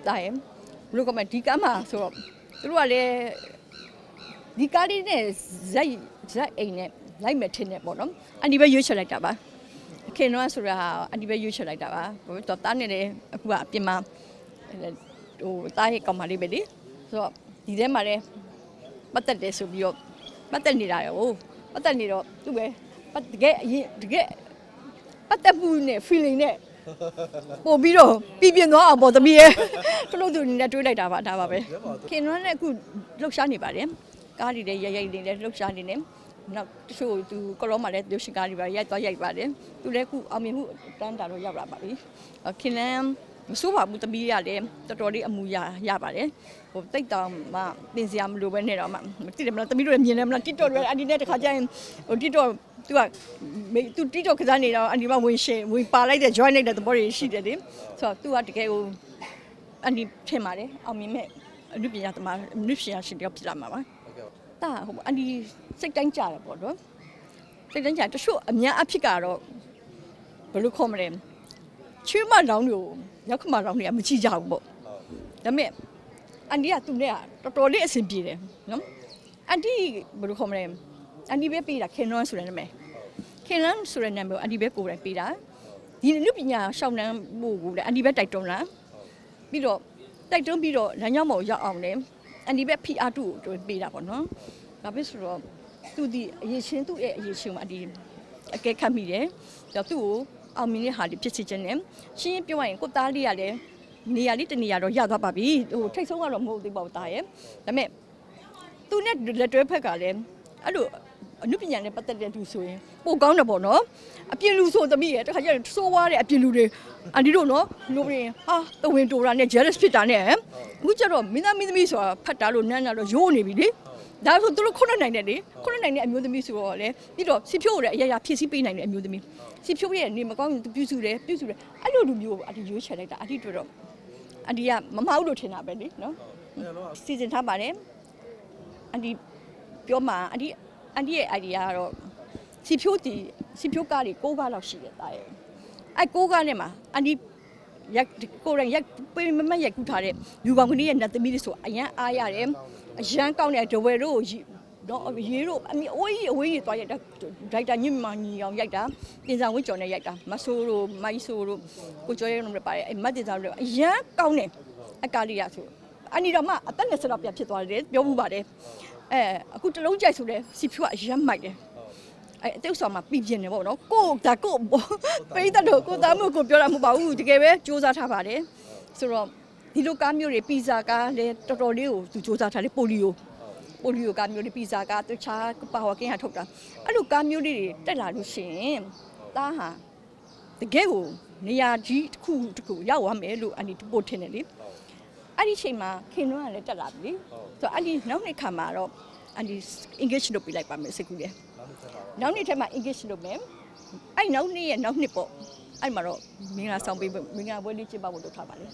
တာရဲ့ဘလို့ကမှဒီကားမှာဆိုတော့သူတို့ကလည်းဒီကားလေးနဲ့ဇက်အိမ်နဲ့လိုက်မယ်ထင်တယ်ပေါ့နော်အန်ဒီပဲရွေးချယ်လိုက်တာပါခင်တော့ဆိုတာအန်ဒီပဲရွေးချယ်လိုက်တာပါတော့တားနေတယ်အခုကအပြင်မှာဟိုတားရဲ့ကောင်မလေးပဲလေဆိုတော့ဒီထဲမှာလည်းပတ်သက်တယ်ဆိုပြီးတော့ပတ်သက်နေတာရောပတ်သက်နေတော့သူ့ပဲတကယ်ပတ်သက်မှုနဲ့ feeling နဲ့ပို့ပြီးတော့ပြင်းသွားအောင်ပေါ့သမီးရဲ့ခလို့သူနဲ့တွေးလိုက်တာပါဒါပါပဲခင်တော့လည်းအခုလှုပ်ရှားနေပါတယ်ကားတွေလည်းရိုက်နေတယ်လှုပ်ရှားနေတယ်နောက်တချို့သူကလောမှာလည်းသူရှိကားတွေပါရိုက်ပါတယ်သူလည်းအခုအောင်မြင်မှုတန်းတာတော့ရောက်လာပါပြီခင်လန်းမစိုးပါဘူးသမီးရလည်းတော်တော်လေးအမူရပါတယ်ဟိုတိတ်တောင်မှပြင်စရာမလိုပဲနဲ့တော့မှတိတယ်မလားသမီးတို့လည်းမြင်တယ်မလား TikTok တွေအန်ဒီနဲ့တခါကျရင်ဟို TikTok သူ TikTok ကစားနေတော့အန်ဒီမဝင်ပါလိုက်တဲ့ join လိုက်တဲ့သဘောတွေရှိတယ်လေဆိုတော့သူကတကယ်ကိုအန်ဒီထင်ပါတယ်အောင်မြင်မဲ့အနုပညာသမားအနုပညာရှင်တယောက်ဖြစ်လာမှာပါတာဟိုအန်ဒီစိတ်တိုင်းကြတယ်ပေါ့နော်စိတ်တိုင်းကြတချို့အများအဖြစ်ကတော့ဘယ်လိုခေါ်မလဲချွေးမလောင်းတွေကိုရောက်ခမလောင်းတွေကမကြည့်ကြဘူးပေါ့ဒါပေမဲ့အန်ဒီကသူနဲ့တော်တော်လေးအဆင်ပြေတယ်နော်အန်ဒီဘယ်လိုခေါ်မလဲအန်ဒီပဲပေးတာခင်လွန်းဆိုတဲ့နာမည်ခင်လွန်းဆိုတဲ့နာမည်ကိုအန်ဒီပဲကိုယ်တိုင်ပေးတာဒီလူပညာရှောင်းနှမ်းဖို့ကိုလည်းအန်ဒီပဲတိုက်တွန်းလာပြီးတော့တိုက်တွန်းပြီးတော့လမ်းကြောင်းပေါ်ရောက်အောင်လည်းအန်ဒီပဲ PR2 ကိုပေးတာပေါ့နော်ဒါပဲဆိုတော့သူဒီအရေးချင်းသူ့ရဲ့အရေးချင်းမှာအဒီအကဲခတ်မိတယ်ဒါသူ့ကိုအောင်မြင်တဲ့ဟာလေးဖြစ်စေချင်တယ်ရှင်းပြောရရင်ကိုသားလေးကလည်းနေရာလေးတနေရာတော့ရသွားပါပြီဟိုထိတ်ဆုံးကတော့မဟုတ်သေးပါဘူးသားရဲ့ဒါပေမဲ့သူနဲ့လက်တွဲဖက်ကလည်းအဲ့လိုအနုပညာနဲ့ပတ်သက်တဲ့သူဆိုရင်ပိုကောင်းတယ်ပေါ့နော်အပြင်လူဆိုသမီးရဲ့တခါကျရင်ဆိုးွားတဲ့အပြင်လူတွေအန်ဒီတို့နော်လူတွေဟာတဝင်းတိုတာနဲ့ jealous ဖြစ်တာနဲ့အခုကျတော့မင်းသားမင်းသမီးဆိုတာဖတ်တာလို့နန်းတာတော့ရိုးနေပြီလေဒါဆိုသူတို့ခုနှစ်နိုင်တယ်လေခုနှစ်နိုင်တဲ့အမျိုးသမီးဆိုတော့လေပြီးတော့စီဖြိုးရတဲ့အရာဖြည့်ဆည်းပေးနိုင်တဲ့အမျိုးသမီးစီဖြိုးရဲ့နေမကောင်းရင်ပြုစုတယ်အဲ့လိုလူမျိုးအဒီရွေးချယ်လိုက်တာအဒီတွေ့တော့အဒီကမမဟုတ်လို့ထင်တာပဲလေနော်စီစဉ်ထားပါတယ်အဒီပြောမှာအဒီရဲ့ idea ကတော့စီဖြိုးကားတွေ6ကားလောက်ရှိတယ်တာရဲ့အဲ့6ကားနဲ့မှာအဒီရက်ကိုယ်တိုင်ရက်ပေးမရက်ကူထားတဲ့လူပေါင်းကလေးရဲ့နတ်သမီးတွေဆိုအရန်အားရတယ်အရန်ကောင်းတဲ့ဒဝဲတို့တော့ရေးတို့အဝေးကြီးသွားရိုက်တာဒိုက်တာညမညီအောင်ရိုက်တာပြင်ဆောင်ဝစ်ကျော်နဲ့ရိုက်တာမဆိုးတို့မိုင်းဆိုးတို့ကိုကျော်ရဲတို့လည်းပါတယ်အဲ့မတ်တင်ဆောင်တို့အရန်ကောင်းတယ်အကားလေးရဆိုအနီတော့မှအသက်20လောက်ပြဖြစ်သွားတယ်ပြောမှုပါတယ်အခုတလုံးကြိုက်ဆိုလဲစီဖြူကအရန်မိုက်တယ်အဲ့အတုပ်ဆောင်မှာပြင်းနေပေါ့နော်ကိုပေးတဲ့တော့ကိုသားမို့ကိုပြောတာမဟုတ်ပါဘူးတကယ်ပဲစူးစမ်းထားပါတယ်ဆိုတော့ဒီလိုကားမျိုးတွေပီဇာကားလည်းတော်တော်လေးကိုသူစူးစမ်းထားတယ်ပိုလီယိုကားမျိုးတွေပီဇာကားတခြားပါဝါကင်းဟာထုတ်တာအဲ့လိုကားမျိုးလေးတွေတက်လာလို့ရှိရင်သားဟာတကယ်ကိုနေရာကြီးတစ်ခုရောက်သွားမယ်လို့အန်ဒီပို့ထင်တယ်လေအဲ့ဒီချိန်မှာခင်လွန်းကလည်းတက်လာပြီဆိုတော့အဲ့ဒီနောက်နှစ်ခါမှာတော့အန်ဒီ engage လုပ်ပြလိုက်ပါမယ်စိတ်ကူးတယ်နောက်နှစ်ထဲမှာ engage လုပ်မယ်အဲ့နောက်နှစ်ရဲ့နောက်နှစ်ပေါ့အဲ့မှာတော့မင်္ဂလာဆောင်ပေးမင်္ဂလာပွဲလေးကျင်းပဖို့လုပ်ထားပါလေ